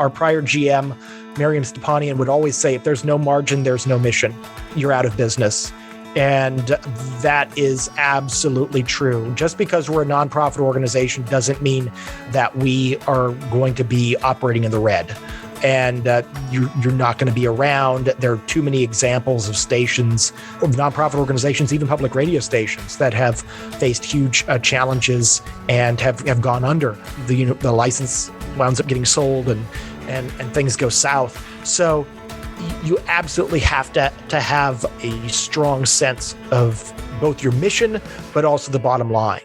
Our prior GM, Miriam Stepanian, would always say, if there's no margin, there's no mission. You're out of business. And that is absolutely true. Just because we're a nonprofit organization doesn't mean that we are going to be operating in the red. And you're not going to be around. There are too many examples of stations, of nonprofit organizations, even public radio stations that have faced huge challenges and have gone under. The license winds up getting sold and things go south. So you absolutely have to have a strong sense of both your mission, but also the bottom line.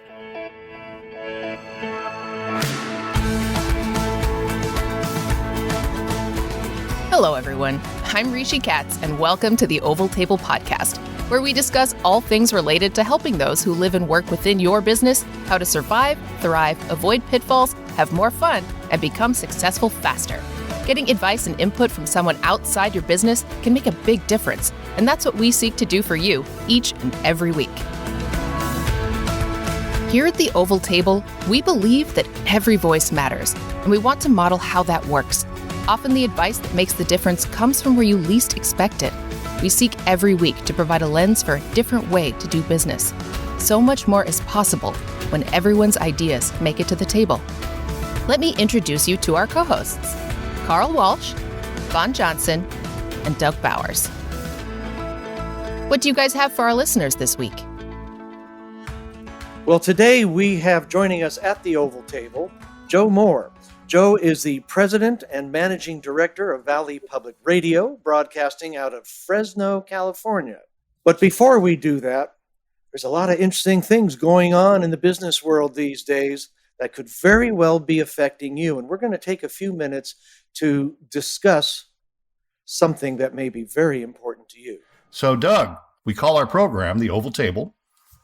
Hello, everyone. I'm Rishi Katz, and welcome to the Oval Table Podcast, where we discuss all things related to helping those who live and work within your business how to survive, thrive, avoid pitfalls, have more fun, and become successful faster. Getting advice and input from someone outside your business can make a big difference, and that's what we seek to do for you each and every week. Here at the Oval Table, we believe that every voice matters, and we want to model how that works. Often the advice that makes the difference comes from where you least expect it. We seek every week to provide a lens for a different way to do business. So much more is possible when everyone's ideas make it to the table. Let me introduce you to our co-hosts, Carl Walsh, Vaughn Johnson, and Doug Bowers. What do you guys have for our listeners this week? Well, today we have joining us at the Oval Table, Joe Moore. Joe is the president and managing director of Valley Public Radio, broadcasting out of Fresno, California. But before we do that, there's a lot of interesting things going on in the business world these days that could very well be affecting you. And we're going to take a few minutes to discuss something that may be very important to you. So, Doug, we call our program the Oval Table.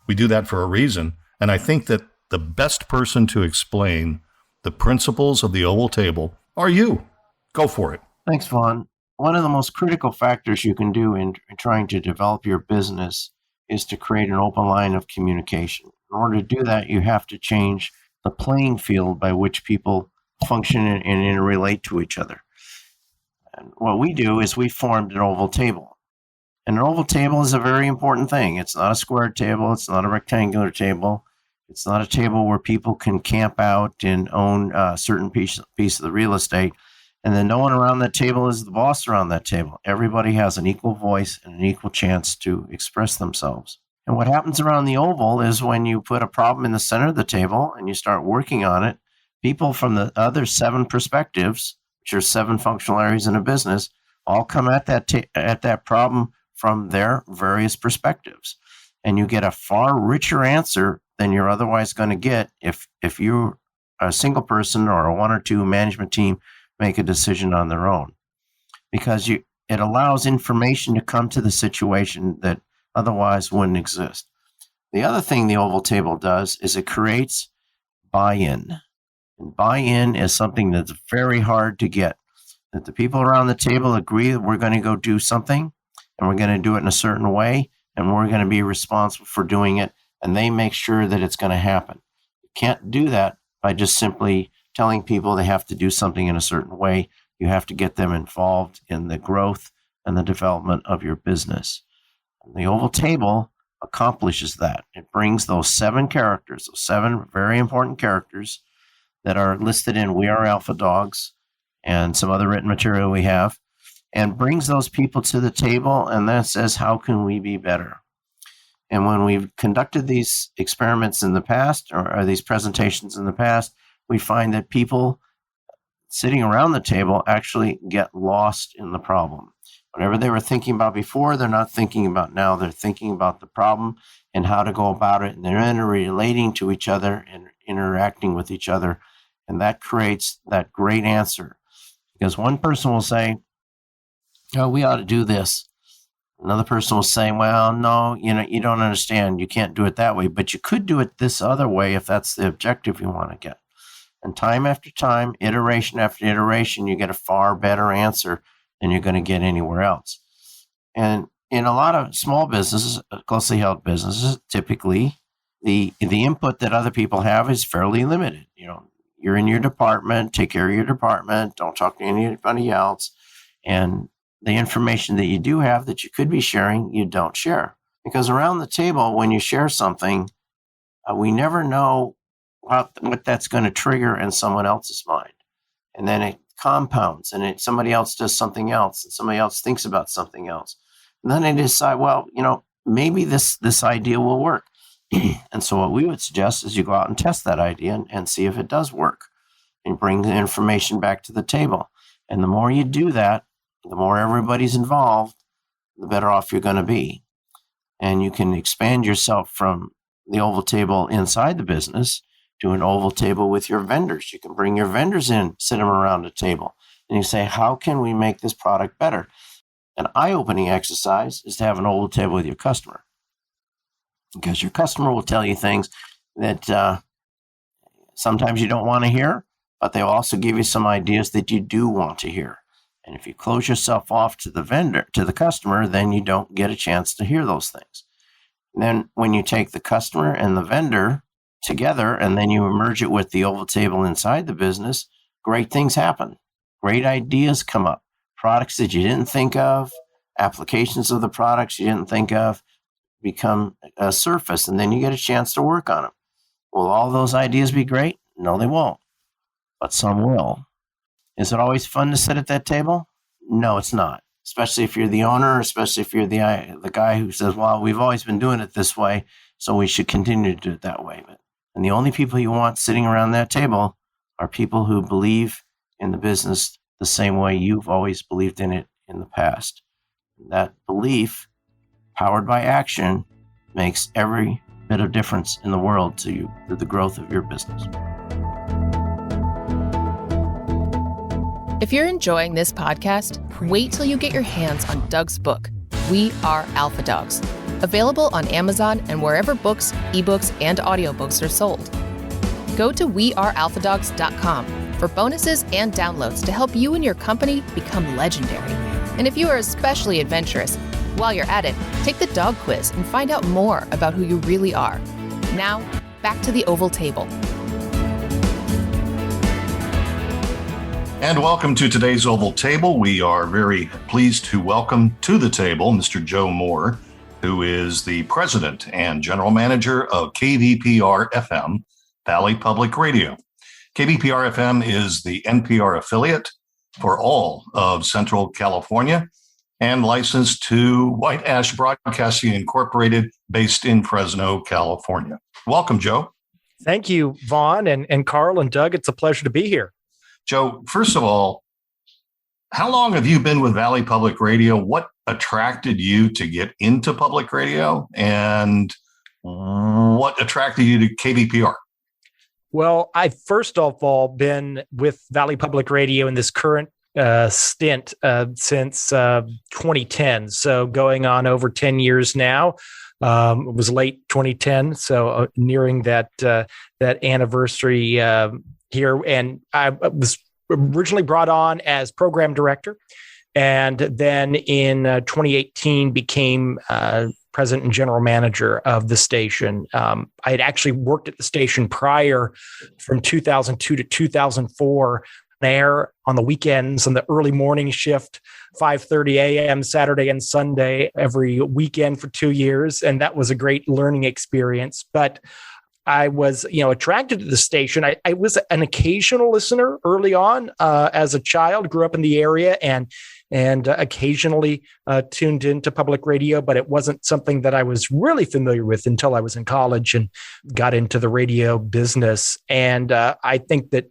We do that for a reason. And I think that the best person to explain the principles of the Oval Table are you. Go for it. Thanks, Vaughn. One of the most critical factors you can do in trying to develop your business is to create an open line of communication. In order to do that, you have to change the playing field by which people function and interrelate to each other. And what we do is we formed an Oval Table. And an Oval Table is a very important thing. It's not a square table. It's not a rectangular table. It's not a table where people can camp out and own a certain piece of the real estate. And then no one around that table is the boss around that table. Everybody has an equal voice and an equal chance to express themselves. And what happens around the Oval is when you put a problem in the center of the table and you start working on it, people from the other 7 perspectives, which are 7 functional areas in a business, all come at that problem from their various perspectives. And you get a far richer answer than you're otherwise going to get if you're a single person or a 1 or 2 management team make a decision on their own. Because it allows information to come to the situation that otherwise wouldn't exist. The other thing the Oval Table does is it creates buy-in. And buy-in is something that's very hard to get. That the people around the table agree that we're going to go do something, and we're going to do it in a certain way, and we're going to be responsible for doing it, and they make sure that it's going to happen. You can't do that by just simply telling people they have to do something in a certain way. You have to get them involved in the growth and the development of your business. And the Oval Table accomplishes that. It brings those 7 characters, those 7 very important characters that are listed in We Are Alpha Dogs and some other written material we have, and brings those people to the table, and that says, how can we be better? And when we've conducted these experiments in the past, or these presentations in the past, we find that people sitting around the table actually get lost in the problem. Whatever they were thinking about before, they're not thinking about now. They're thinking about the problem and how to go about it, and they're interrelating to each other and interacting with each other, and that creates that great answer. Because one person will say, oh, we ought to do this. Another person will say, well, no, you don't understand. You can't do it that way, but you could do it this other way if that's the objective you want to get. And time after time, iteration after iteration, you get a far better answer than you're going to get anywhere else. And in a lot of small businesses, closely held businesses, typically the input that other people have is fairly limited. you're in your department, take care of your department, don't talk to anybody else. And the information that you do have that you could be sharing, you don't share. Because around the table, when you share something, we never know what that's going to trigger in someone else's mind. And then it compounds, and somebody else does something else, and somebody else thinks about something else. And then they decide, well, maybe this idea will work. And so what we would suggest is you go out and test that idea and see if it does work, and bring the information back to the table. And the more you do that, the more everybody's involved, the better off you're going to be. And you can expand yourself from the oval table inside the business to an oval table with your vendors. You can bring your vendors in, sit them around a table, and you say, how can we make this product better? An eye-opening exercise is to have an oval table with your customer, because your customer will tell you things that sometimes you don't want to hear, but they'll also give you some ideas that you do want to hear. And if you close yourself off to the customer, then you don't get a chance to hear those things. And then when you take the customer and the vendor together, and then you merge it with the oval table inside the business, great things happen. Great ideas come up. Products that you didn't think of, applications of the products you didn't think of become a surface, and then you get a chance to work on them. Will all those ideas be great? No, they won't, but some will. Is it always fun to sit at that table? No, it's not. Especially if you're the owner, especially if you're the guy who says, well, we've always been doing it this way, so we should continue to do it that way. And the only people you want sitting around that table are people who believe in the business the same way you've always believed in it in the past. That belief, powered by action, makes every bit of difference in the world to you through the growth of your business. If you're enjoying this podcast, wait till you get your hands on Doug's book, We Are Alpha Dogs, available on Amazon and wherever books, ebooks, and audiobooks are sold. Go to wearealphadogs.com for bonuses and downloads to help you and your company become legendary. And if you are especially adventurous, while you're at it, take the dog quiz and find out more about who you really are. Now, back to the oval table. And welcome to today's Oval Table. We are very pleased to welcome to the table Mr. Joe Moore, who is the president and general manager of KVPR-FM, Valley Public Radio. KVPR-FM is the NPR affiliate for all of Central California and licensed to White Ash Broadcasting Incorporated, based in Fresno, California. Welcome, Joe. Thank you, Vaughn and Carl and Doug. It's a pleasure to be here. Joe, first of all, how long have you been with Valley Public Radio? What attracted you to get into public radio, and what attracted you to KVPR? Well, I've first of all been with Valley Public Radio in this current stint since 2010. So going on over 10 years now. It was late 2010, so nearing that anniversary here. And I was originally brought on as program director, and then in 2018 became president and general manager of the station. I had actually worked at the station prior, from 2002 to 2004, there on the weekends on the early morning shift, 5:30 a.m. Saturday and Sunday every weekend for 2 years. And that was a great learning experience. But I was, attracted to the station. I was an occasional listener early on as a child, grew up in the area and occasionally tuned into public radio, but it wasn't something that I was really familiar with until I was in college and got into the radio business. And I think that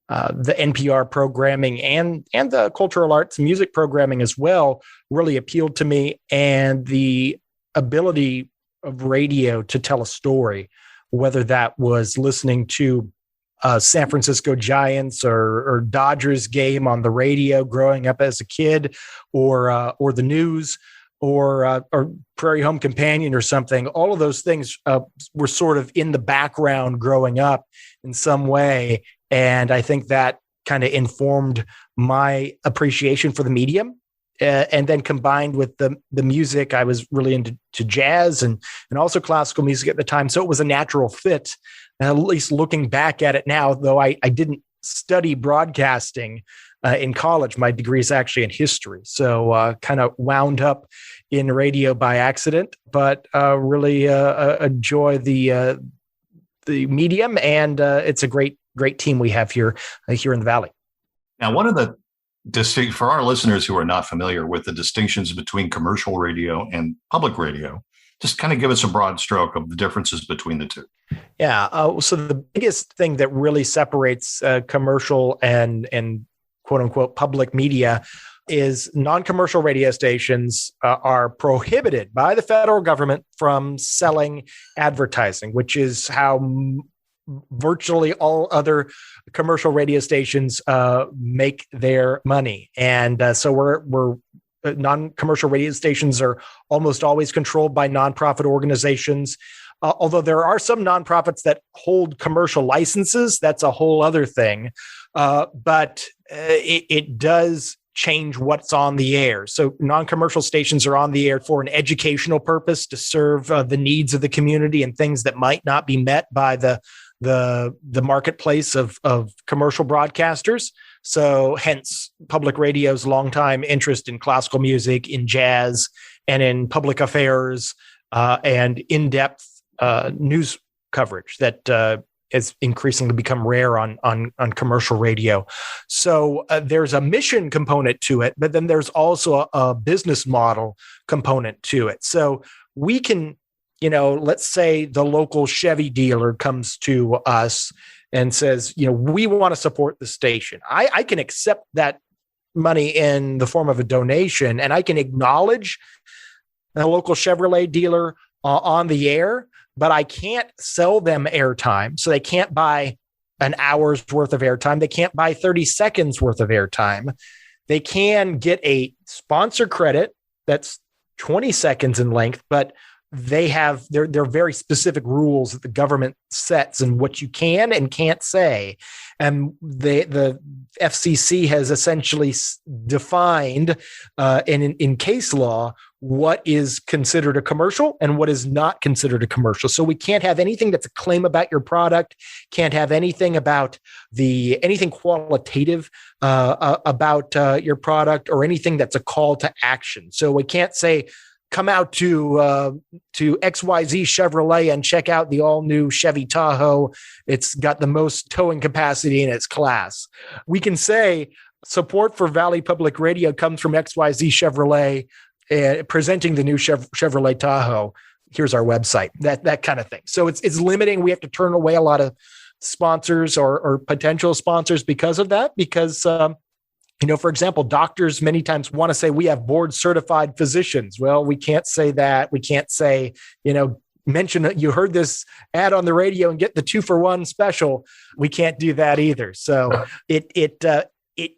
the NPR programming and the cultural arts and music programming as well really appealed to me, and the ability of radio to tell a story, whether that was listening to San Francisco Giants or Dodgers game on the radio growing up as a kid, or the news, or Prairie Home Companion or something. All of those things were sort of in the background growing up in some way. And I think that kind of informed my appreciation for the medium. And then combined with the music, I was really into jazz and also classical music at the time. So it was a natural fit And at least looking back at it now, though I didn't study broadcasting in college, my degree is actually in history. So kind of wound up in radio by accident, but really enjoy the medium, and it's a great team we have here in the Valley. Now, one of the for our listeners who are not familiar with the distinctions between commercial radio and public radio, just kind of give us a broad stroke of the differences between the two. Yeah. So the biggest thing that really separates commercial and quote unquote public media is non-commercial radio stations are prohibited by the federal government from selling advertising, which is how virtually all other commercial radio stations make their money. And so we're non-commercial radio stations are almost always controlled by nonprofit organizations. Although there are some nonprofits that hold commercial licenses, that's a whole other thing. But it does change what's on the air. So non-commercial stations are on the air for an educational purpose to serve the needs of the community and things that might not be met by the marketplace of commercial broadcasters. So hence public radio's longtime interest in classical music, in jazz, and in public affairs, and in-depth news coverage that has increasingly become rare on commercial radio. So there's a mission component to it, but then there's also a business model component to it. So we can, let's say the local Chevy dealer comes to us and says, we want to support the station. I can accept that money in the form of a donation, and I can acknowledge the local Chevrolet dealer on the air, but I can't sell them airtime. So they can't buy an hour's worth of airtime. They can't buy 30 seconds worth of airtime. They can get a sponsor credit that's 20 seconds in length, but they have their very specific rules that the government sets and what you can and can't say. And the FCC has essentially defined in case law what is considered a commercial and what is not considered a commercial. So we can't have anything that's a claim about your product, can't have anything about anything qualitative about your product, or anything that's a call to action. So we can't say, come out to XYZ Chevrolet and check out the all-new Chevy Tahoe. It's got the most towing capacity in its class. We can say support for Valley Public Radio comes from XYZ Chevrolet, presenting the new Chevrolet Tahoe. Here's our website, that kind of thing. So it's limiting. We have to turn away a lot of sponsors or potential sponsors because of that, because for example, doctors many times want to say we have board certified physicians. Well, we can't say that. We can't say, mention that you heard this ad on the radio and get the 2-for-1 special. We can't do that either. So it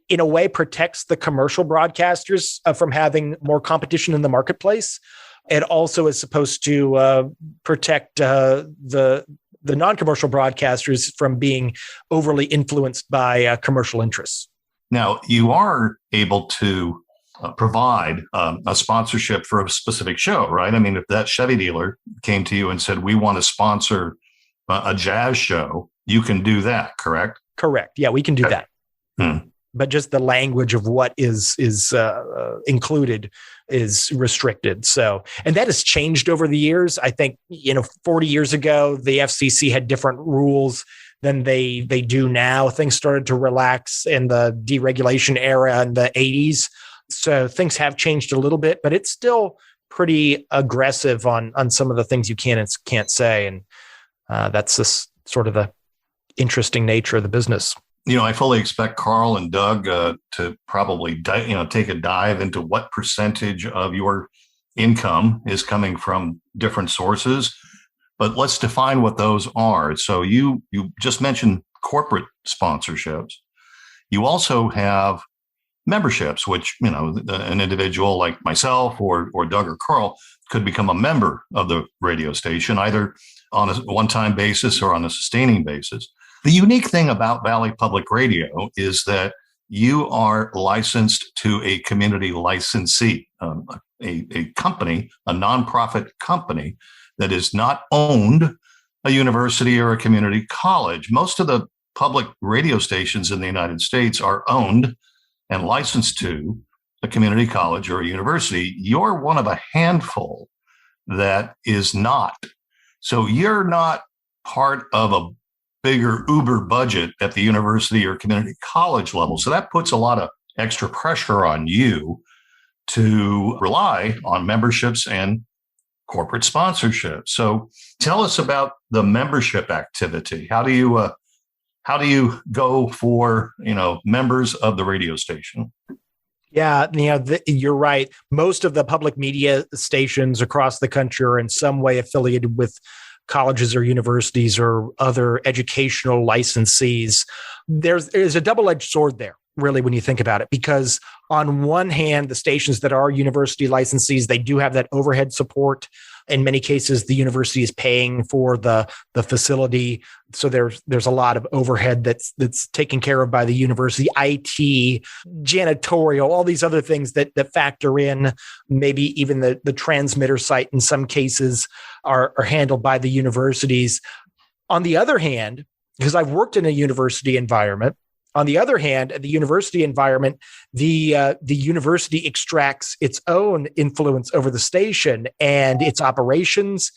in a way protects the commercial broadcasters from having more competition in the marketplace. It also is supposed to protect the non-commercial broadcasters from being overly influenced by commercial interests. Now, you are able to provide a sponsorship for a specific show, right? I mean, if that Chevy dealer came to you and said, we want to sponsor a jazz show, you can do that, correct? Correct. Yeah, we can do that. But just the language of what is included is restricted. So, and that has changed over the years. I think, 40 years ago, the FCC had different rules than they do now. Things started to relax in the deregulation era in the 80s. So things have changed a little bit, but it's still pretty aggressive on some of the things you can and can't say. And that's just sort of the interesting nature of the business. I fully expect Carl and Doug to probably take a dive into what percentage of your income is coming from different sources. But let's define what those are. So you just mentioned corporate sponsorships. You also have memberships, which, an individual like myself or Doug or Carl could become a member of the radio station, either on a one-time basis or on a sustaining basis. The unique thing about Valley Public Radio is that you are licensed to a community licensee, a company, a nonprofit company that is not owned a university or a community college. Most of the public radio stations in the United States are owned and licensed to a community college or a university. You're one of a handful that is not. So you're not part of a bigger Uber budget at the university or community college level. So that puts a lot of extra pressure on you to rely on memberships and corporate sponsorship. So tell us about the membership activity. How do you go for, members of the radio station? Yeah, you're right. Most of the public media stations across the country are in some way affiliated with colleges or universities or other educational licensees. There's a double-edged sword there, really, when you think about it, because on one hand, the stations that are university licensees, they do have that overhead support. In many cases, the university is paying for the facility. So there's a lot of overhead that's taken care of by the university, IT, janitorial, all these other things that factor in. Maybe even the transmitter site in some cases are handled by the universities. On the other hand, because I've worked in a university environment, on the other hand, at the university environment, the university extracts its own influence over the station and its operations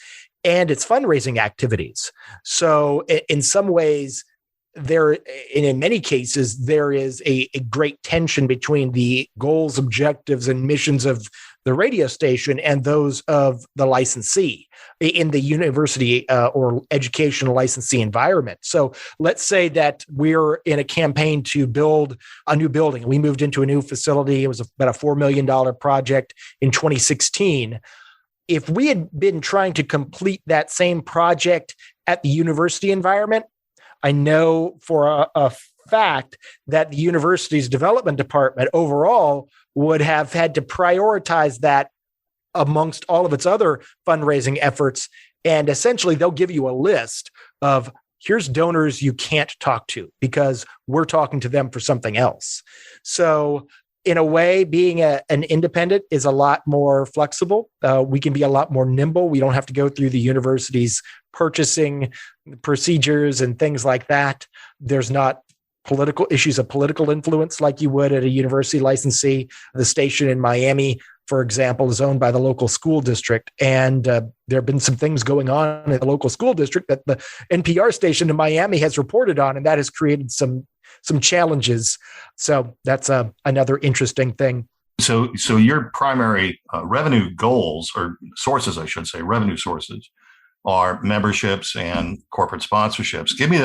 and its fundraising activities. So in some ways, in many cases, there is a great tension between the goals, objectives, and missions of the radio station and those of the licensee in the university or educational licensee environment. So let's say that we're in a campaign to build a new building. We moved into a new facility. It was about a $4 million project in 2016. If we had been trying to complete that same project at the university environment, I know for a fact that the university's development department overall would have had to prioritize that amongst all of its other fundraising efforts. And essentially, they'll give you a list of here's donors you can't talk to because we're talking to them for something else. So in a way, being an independent is a lot more flexible. We can be a lot more nimble. We don't have to go through the university's purchasing procedures and things like that. There's not political issues of political influence like you would at a university licensee. The station in Miami, for example, is owned by the local school district. And there have been some things going on in the local school district that the NPR station in Miami has reported on, and that has created some challenges. So that's another interesting thing. So your primary revenue goals, or sources, I should say, revenue sources, are memberships and corporate sponsorships. Give me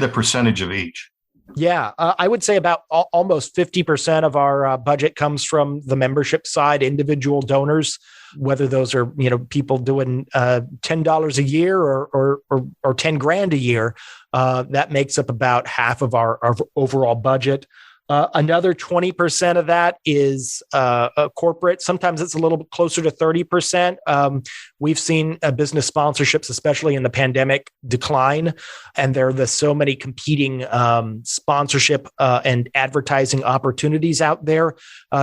the percentage of each. Yeah, I would say about almost 50% of our budget comes from the membership side, individual donors, whether those are people doing $10 a year or 10 grand a year. That makes up about half of our overall budget. Another 20% of that is corporate. Sometimes it's a little bit closer to 30%. We've seen business sponsorships, especially in the pandemic, decline. And there are so many competing sponsorship and advertising opportunities out there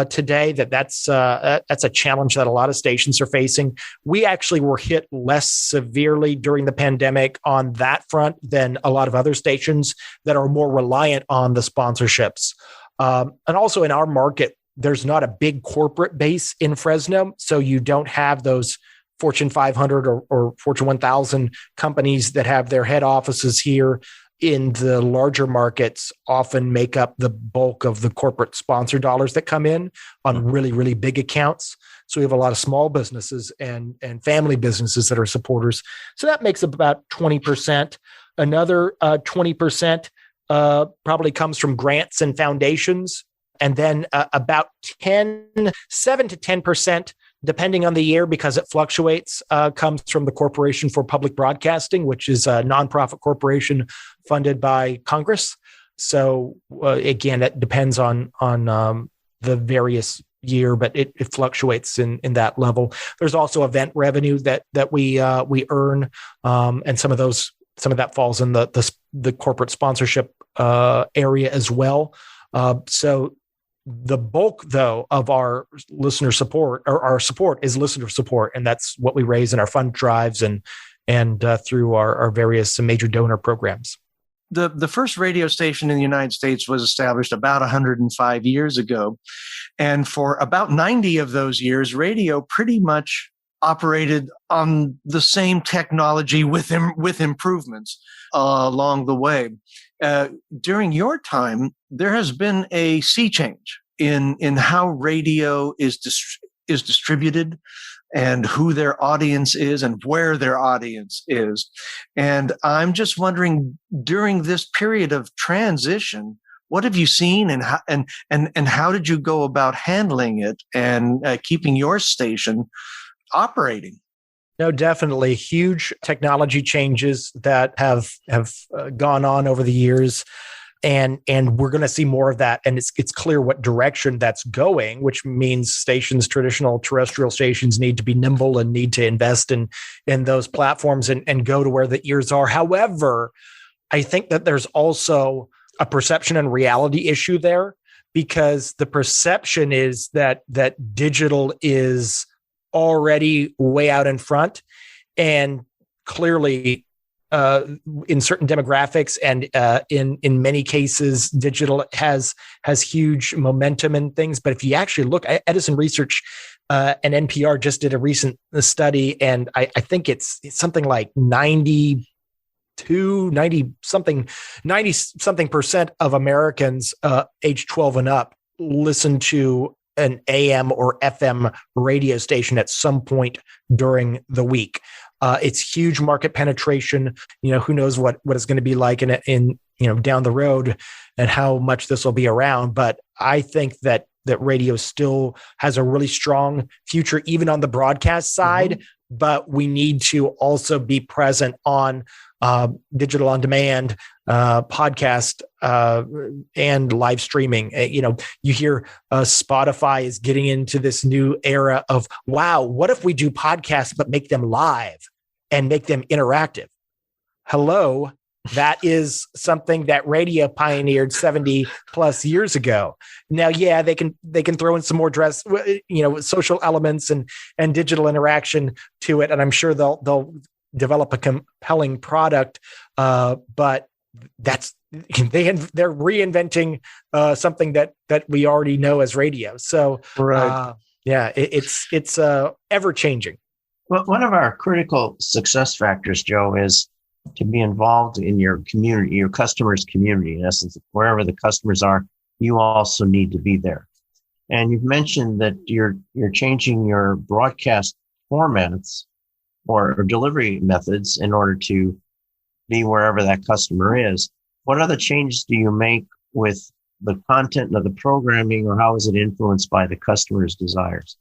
today that's a challenge that a lot of stations are facing. We actually were hit less severely during the pandemic on that front than a lot of other stations that are more reliant on the sponsorships. And also in our market, there's not a big corporate base in Fresno. So you don't have those Fortune 500 or Fortune 1000 companies that have their head offices here. In the larger markets, often make up the bulk of the corporate sponsor dollars that come in on really, really big accounts. So we have a lot of small businesses and family businesses that are supporters. So that makes up about 20%. Another 20% probably comes from grants and foundations. And then about 7 to 10%, depending on the year, because it fluctuates, comes from the Corporation for Public Broadcasting, which is a nonprofit corporation funded by Congress. So again, it depends on the various year, but it fluctuates in that level. There's also event revenue that we earn, and some of that falls in the corporate sponsorship area as well. So the bulk, though, of our listener support, or our support, is listener support, and that's what we raise in our fund drives and and through our various major donor programs. The first radio station in the United States was established about 105 years ago. And for about 90 of those years, radio pretty much operated on the same technology with improvements along the way. During your time, there has been a sea change in how radio is distributed, and who their audience is and where their audience is. And I'm just wondering, during this period of transition, what have you seen, and how did you go about handling it and keeping your station operating? No, definitely huge technology changes that have gone on over the years. And we're going to see more of that. And it's clear what direction that's going, which means traditional terrestrial stations need to be nimble and need to invest in those platforms and go to where the ears are. However, I think that there's also a perception and reality issue there, because the perception is that digital is already way out in front, and clearly in certain demographics and in many cases, digital has huge momentum in things. But if you actually look, Edison Research and NPR just did a recent study, and I think it's something like 90 something percent of Americans age 12 and up listen to an AM or FM radio station at some point during the week. It's huge market penetration. Who knows what it's going to be like in down the road and how much this will be around. But I think that radio still has a really strong future, even on the broadcast side. Mm-hmm. But we need to also be present on digital on demand, podcast, and live streaming. You hear Spotify is getting into this new era of, wow, what if we do podcasts but make them live and make them interactive? Hello, that is something that radio pioneered 70 plus years ago. Now, yeah, they can throw in some more social elements and digital interaction to it, and I'm sure they'll develop a compelling product. But they're reinventing something that we already know as radio. So, right. It's ever changing. Well, one of our critical success factors, Joe, is to be involved in your community, your customers' community. In essence, wherever the customers are, you also need to be there. And you've mentioned that you're changing your broadcast formats or delivery methods in order to be wherever that customer is. What other changes do you make with the content of the programming, or how is it influenced by the customer's desires?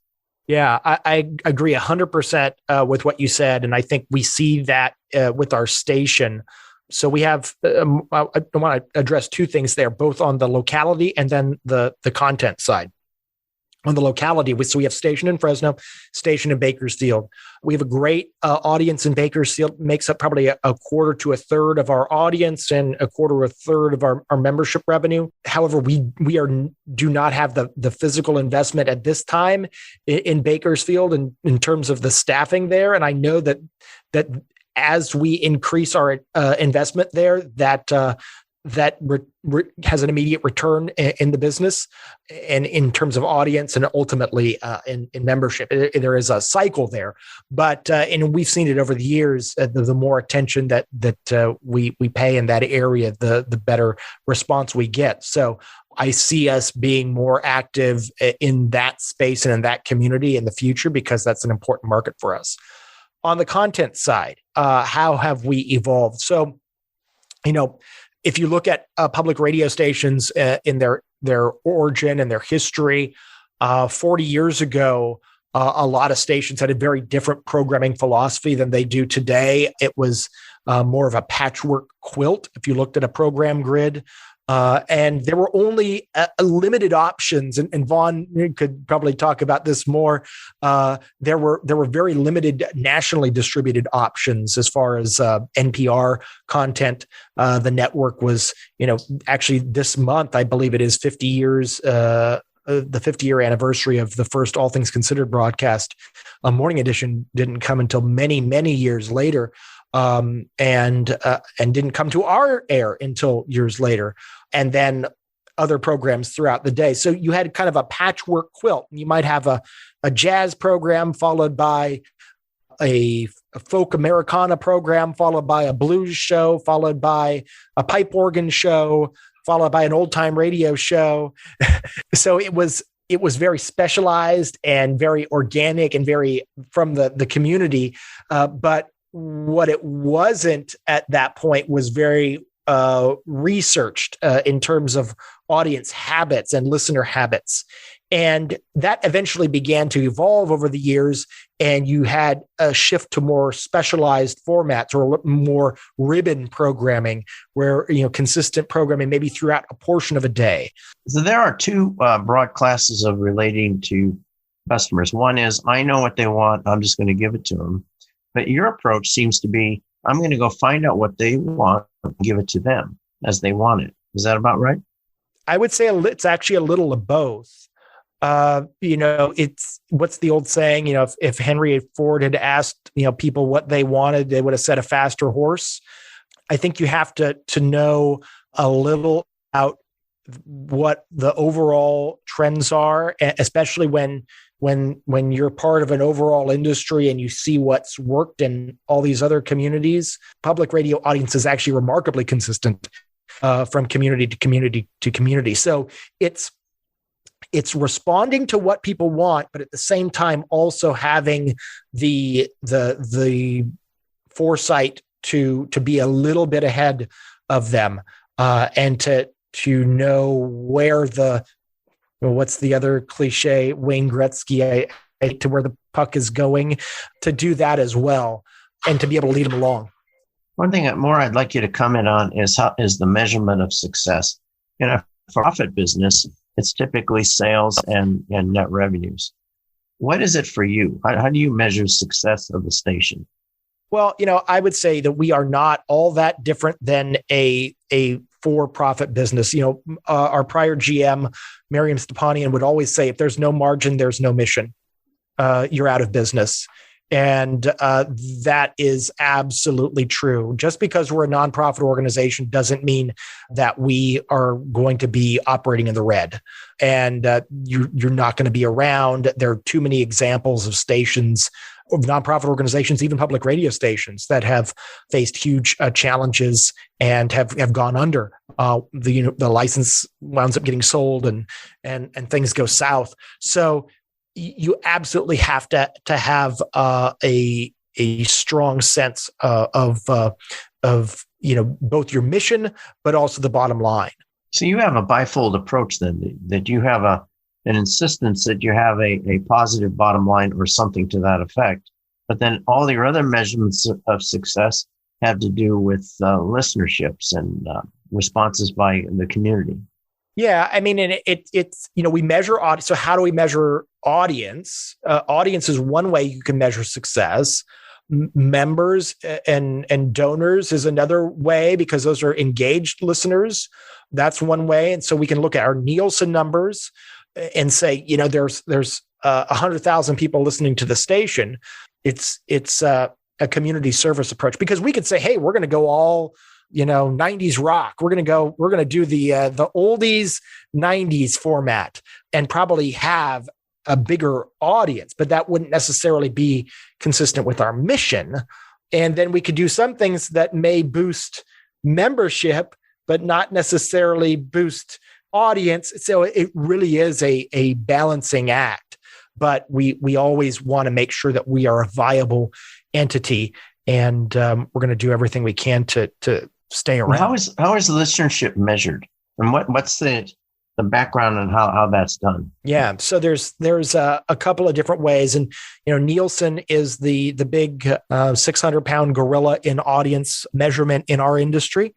Yeah, I agree 100% with what you said. And I think we see that with our station. So we have, I want to address two things there, both on the locality and then the content side. On the locality, we have station in Fresno, station in Bakersfield. We have a great audience in Bakersfield, makes up probably a quarter to a third of our audience and a quarter or a third of our membership revenue. However, we do not have the physical investment at this time in Bakersfield in terms of the staffing there. And I know that as we increase our investment there, that has an immediate return in the business and in terms of audience and ultimately in membership. There is a cycle there, but and we've seen it over the years. The more attention that we pay in that area, the better response we get. So I see us being more active in that space and in that community in the future, because that's an important market for us. On the content side, how have we evolved? So, if you look at public radio stations in their origin and their history, 40 years ago, a lot of stations had a very different programming philosophy than they do today. It was more of a patchwork quilt if you looked at a program grid. And there were only limited options, and Vaughn could probably talk about this more. There were very limited nationally distributed options as far as NPR content. The network was, actually this month, I believe it is 50 years, the 50-year anniversary of the first All Things Considered broadcast. A morning edition didn't come until many, many years later. and didn't come to our air until years later, and then other programs throughout the day. So you had kind of a patchwork quilt. You might have a jazz program followed by a folk Americana program, followed by a blues show, followed by a pipe organ show, followed by an old time radio show. So it was very specialized and very organic and very from the community. But what it wasn't at that point was very researched in terms of audience habits and listener habits. And that eventually began to evolve over the years. And you had a shift to more specialized formats or more ribbon programming where, consistent programming maybe throughout a portion of a day. So there are two broad classes of relating to customers. One is, I know what they want. I'm just going to give it to them. But your approach seems to be, I'm going to go find out what they want and give it to them as they want it. Is that about right? I would say it's actually a little of both. It's what's the old saying, if Henry Ford had asked, people what they wanted, they would have said a faster horse. I think you have to know a little about what the overall trends are, especially when you're part of an overall industry and you see what's worked in all these other communities. Public radio audience is actually remarkably consistent from community to community to community. So it's responding to what people want, but at the same time also having the foresight to be a little bit ahead of them, and to know where what's the other cliche, Wayne Gretzky, to where the puck is going, to do that as well, and to be able to lead them along. One thing more I'd like you to comment on is the measurement of success. In a profit business, it's typically sales and net revenues. What is it for you? How do you measure success of the station? Well, I would say that we are not all that different than a for-profit business. Our prior GM, Miriam Stepanian, would always say, if there's no margin, there's no mission. You're out of business. And that is absolutely true. Just because we're a nonprofit organization doesn't mean that we are going to be operating in the red. And you're not going to be around. There are too many examples of stations, of nonprofit organizations, even public radio stations, that have faced huge challenges and have gone under. The license winds up getting sold and things go south. So you absolutely have to have a strong sense of both your mission, but also the bottom line. So you have a bifold approach then, that you have an insistence that you have a positive bottom line or something to that effect, but then all your other measurements of success have to do with listenerships and responses by the community. Yeah, I mean, and it's we measure audience. So how do we measure audience? Audience is one way you can measure success. Members and donors is another way, because those are engaged listeners. That's one way, and so we can look at our Nielsen numbers and say, there's 100,000 people listening to the station. It's a community service approach, because we could say, hey, we're going to go all 90s rock. We're going to do the oldies 90s format and probably have a bigger audience, but that wouldn't necessarily be consistent with our mission. And then we could do some things that may boost membership, but not necessarily boost audience. So it really is a balancing act, but we always want to make sure that we are a viable entity, and we're going to do everything we can to stay around. How is listenership measured, and what's the background on how that's done? Yeah, so there's a couple of different ways, and Nielsen is the big 600-pound gorilla in audience measurement in our industry.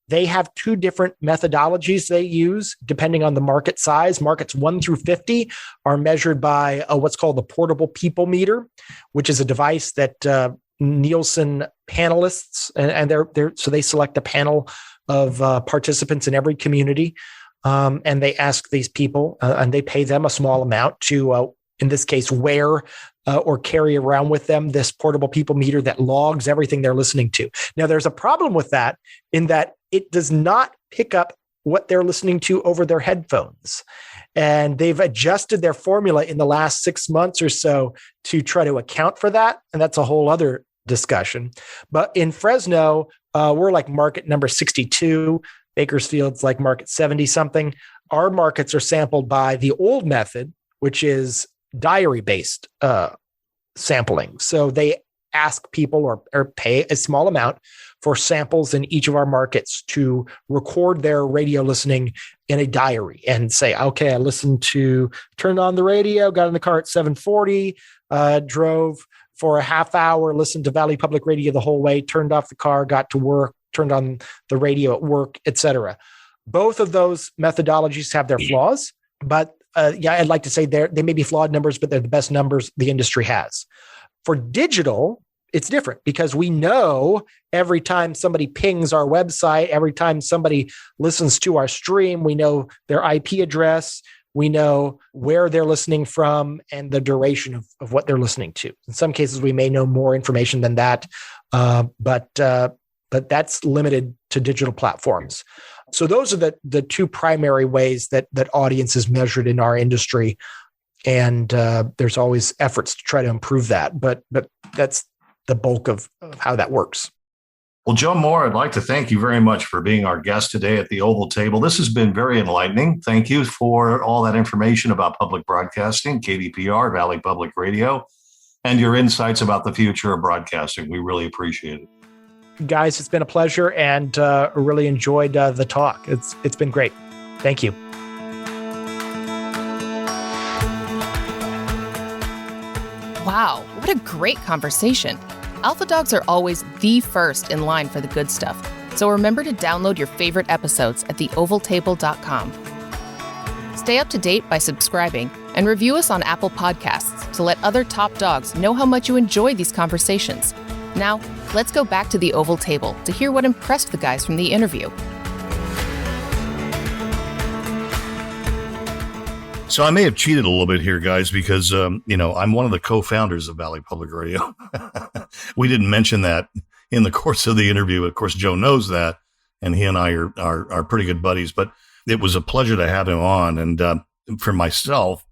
They have two different methodologies they use depending on the market size. Markets 1 through 50 are measured by what's called the portable people meter, which is a device that Nielsen panelists, and so they select a panel of participants in every community, and they ask these people, and they pay them a small amount to in this case, wear or carry around with them this portable people meter that logs everything they're listening to. Now, there's a problem with that in that it does not pick up what they're listening to over their headphones. And they've adjusted their formula in the last 6 months or so to try to account for that. And that's a whole other discussion. But in Fresno, we're like market number 62. Bakersfield's like market 70 something. Our markets are sampled by the old method, which is diary-based sampling. So they ask people or pay a small amount for samples in each of our markets to record their radio listening in a diary and say, okay, turned on the radio, got in the car at 7:40, drove for a half hour, listened to Valley Public Radio the whole way, turned off the car, got to work, turned on the radio at work, etc. Both of those methodologies have their flaws, but I'd like to say they may be flawed numbers, but they're the best numbers the industry has. For digital, it's different because we know every time somebody pings our website, every time somebody listens to our stream, we know their IP address, we know where they're listening from and the duration of what they're listening to. In some cases, we may know more information than that, but that's limited to digital platforms. So those are the two primary ways that audience is measured in our industry. And there's always efforts to try to improve that, but that's the bulk of how that works. Well, Joe Moore, I'd like to thank you very much for being our guest today at the Oval Table. This has been very enlightening. Thank you for all that information about public broadcasting, KVPR, Valley Public Radio, and your insights about the future of broadcasting. We really appreciate it. Guys, it's been a pleasure and really enjoyed the talk. It's been great. Thank you. Wow, what a great conversation. Alpha Dogs are always the first in line for the good stuff. So remember to download your favorite episodes at theovaltable.com. Stay up to date by subscribing and review us on Apple Podcasts to let other top dogs know how much you enjoy these conversations. Now, let's go back to the Oval Table to hear what impressed the guys from the interview. So I may have cheated a little bit here, guys, because, I'm one of the co-founders of Valley Public Radio. We didn't mention that in the course of the interview. Of course, Joe knows that, and he and I are pretty good buddies. But it was a pleasure to have him on. And for myself,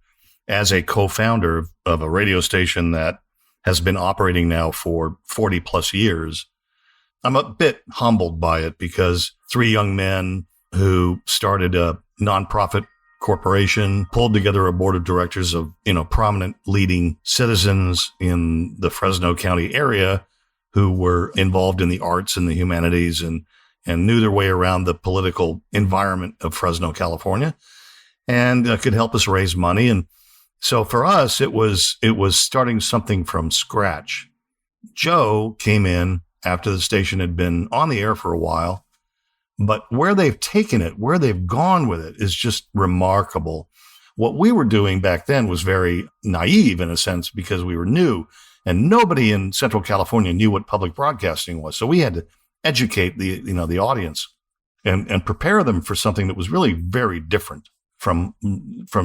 as a co-founder of a radio station that has been operating now for 40 plus years, I'm a bit humbled by it because 3 young men who started a nonprofit corporation, pulled together a board of directors of, prominent leading citizens in the Fresno County area who were involved in the arts and the humanities and knew their way around the political environment of Fresno, California, and could help us raise money. And so for us, it was starting something from scratch. Joe came in after the station had been on the air for a while, but where they've taken it, where they've gone with it is just remarkable. What we were doing back then was very naive in a sense because we were new and nobody in Central California knew what public broadcasting was. So we had to educate the audience and prepare them for something that was really very different from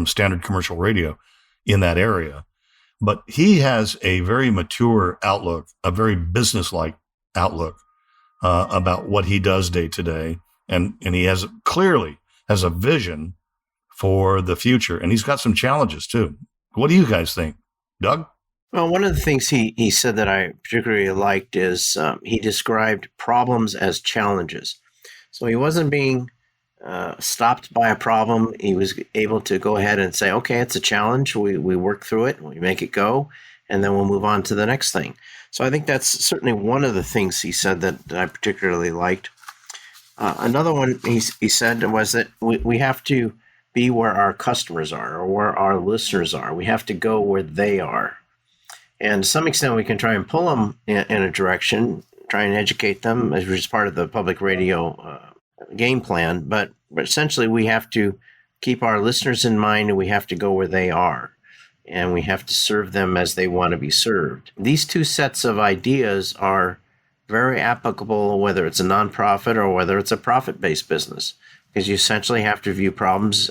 standard commercial radio in that area. But he has a very mature outlook, a very businesslike outlook about what he does day to day. And he clearly has a vision for the future. And he's got some challenges too. What do you guys think? Doug? Well, one of the things he said that I particularly liked is he described problems as challenges. So he wasn't being stopped by a problem. He was able to go ahead and say, okay, it's a challenge. We work through it, we make it go, and then we'll move on to the next thing. So I think that's certainly one of the things he said that I particularly liked. Another one he said was that we have to be where our customers are or where our listeners are. We have to go where they are. And to some extent, we can try and pull them in a direction, try and educate them, which is part of the public radio game plan. But essentially, we have to keep our listeners in mind, and we have to go where they are. And we have to serve them as they want to be served. These two sets of ideas are very applicable, whether it's a nonprofit or whether it's a profit-based business, because you essentially have to view problems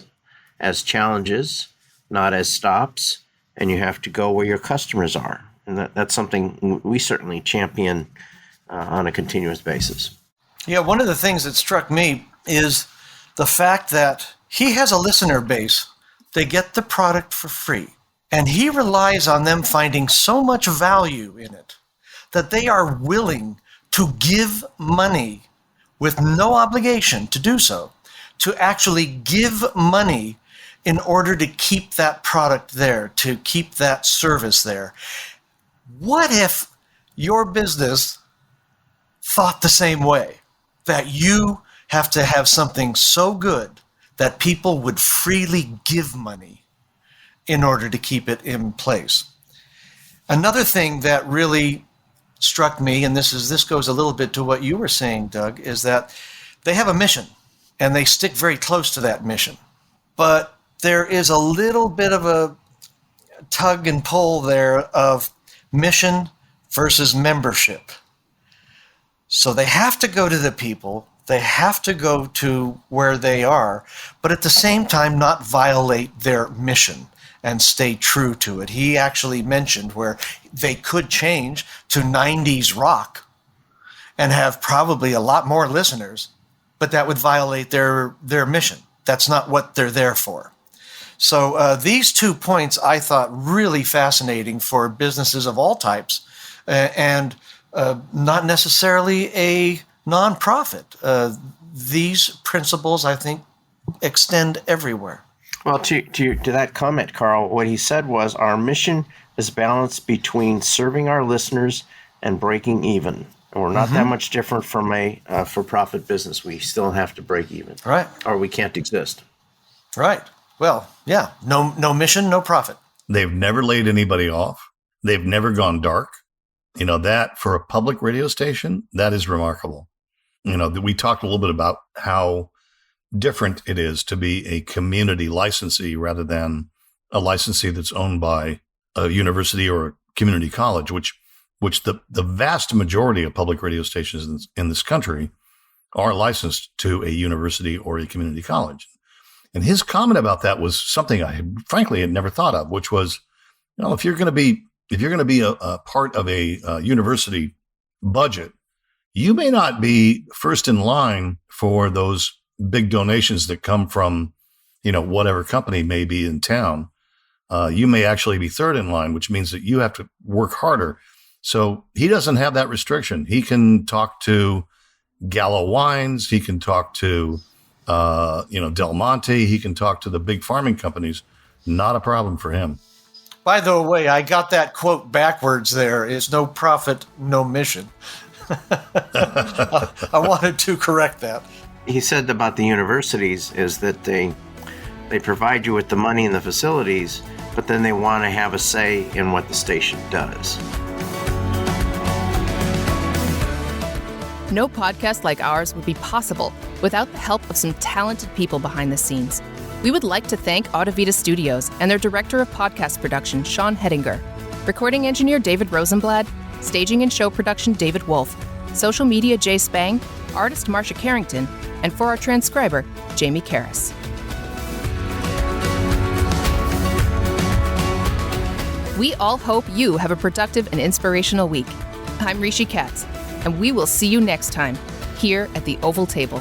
as challenges, not as stops, and you have to go where your customers are. And that's something we certainly champion on a continuous basis. Yeah, one of the things that struck me is the fact that he has a listener base. They get the product for free, and he relies on them finding so much value in it that they are willing to give money with no obligation to do so, to actually give money in order to keep that product there, to keep that service there. What if your business thought the same way, that you have to have something so good that people would freely give money in order to keep it in place? Another thing that really struck me, and this goes a little bit to what you were saying, Doug, is that they have a mission and they stick very close to that mission. But there is a little bit of a tug and pull there of mission versus membership. So they have to go to the people, they have to go to where they are, but at the same time not violate their mission and stay true to it. He actually mentioned where they could change to 90s rock and have probably a lot more listeners, but that would violate their mission. That's not what they're there for. So these 2 points I thought really fascinating for businesses of all types and not necessarily a nonprofit. These principles, I think, extend everywhere. Well, to that comment, Carl, what he said was our mission is balanced between serving our listeners and breaking even. And we're not that much different from a for-profit business. We still have to break even. Right. Or we can't exist. Right. Well, yeah, no mission, no profit. They've never laid anybody off. They've never gone dark. You know, that for a public radio station, that is remarkable. You know, we talked a little bit about how different it is to be a community licensee rather than a licensee that's owned by a university or a community college, which the vast majority of public radio stations in this country are licensed to a university or a community college. And his comment about that was something I frankly had never thought of, which was, you know, if you're going to be a part of a university budget, you may not be first in line for those big donations that come from, you know, whatever company may be in town. You may actually be third in line, which means that you have to work harder. So he doesn't have that restriction. He can talk to Gallo Wines. He can talk to, Del Monte. He can talk to the big farming companies. Not a problem for him. By the way, I got that quote backwards there. Is no profit, no mission. I wanted to correct that. He said about the universities is that they provide you with the money and the facilities, but then they want to have a say in what the station does. No podcast like ours would be possible without the help of some talented people behind the scenes. We would like to thank Audavita Studios and their director of podcast production, Sean Hettinger, recording engineer David Rosenblad, staging and show production David Wolf, social media Jay Spang, artist Marsha Carrington, and for our transcriber, Jamie Karras. We all hope you have a productive and inspirational week. I'm Rishi Katz, and we will see you next time here at the Oval Table.